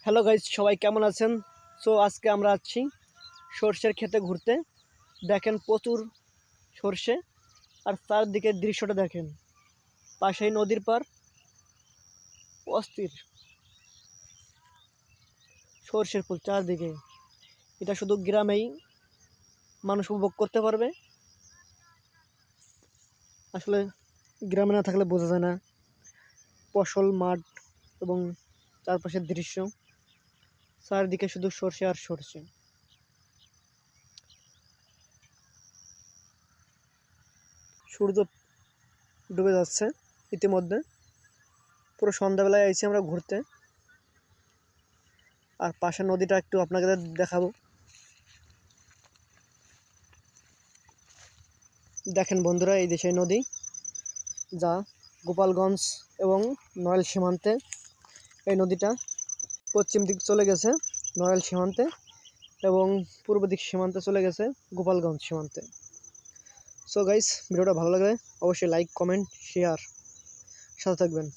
Hello guys, সবাই কেমন আছেন? সো আজকে আমরা আছি সর্ষের ক্ষেতে ঘুরতে। দেখেন প্রচুর সর্ষে, আর চারদিকের দৃশ্যটা দেখেন। পাশেই নদীর পার, অস্থির সর্ষের ফুল চারদিকে। এটা শুধু গ্রামেই মানুষ উপভোগ করতে পারবে। আসলে গ্রামে না থাকলে বোঝা যায় না ফসল, মাঠ এবং চারপাশের দৃশ্য। চারদিকে শুধু সর্ষে আর সর্ষে। সূর্য ডুবে যাচ্ছে ইতিমধ্যে। পুরো সন্ধ্যাবেলায় আইছি আমরা ঘুরতে। আর পাশের নদীটা একটু আপনাকে দেখাবো। দেখেন বন্ধুরা, এই যে সেই নদী যা গোপালগঞ্জ এবং নড়াইল সীমান্তে। এই নদীটা পশ্চিম দিক চলে গেছে নড়াইল সীমান্তে এবং পূর্ব দিক সীমান্তে চলে গেছে গোপালগঞ্জ সীমান্তে। সো গাইস, ভিডিওটা ভালো লাগলে অবশ্যই লাইক, কমেন্ট, শেয়ার সাথে থাকবেন।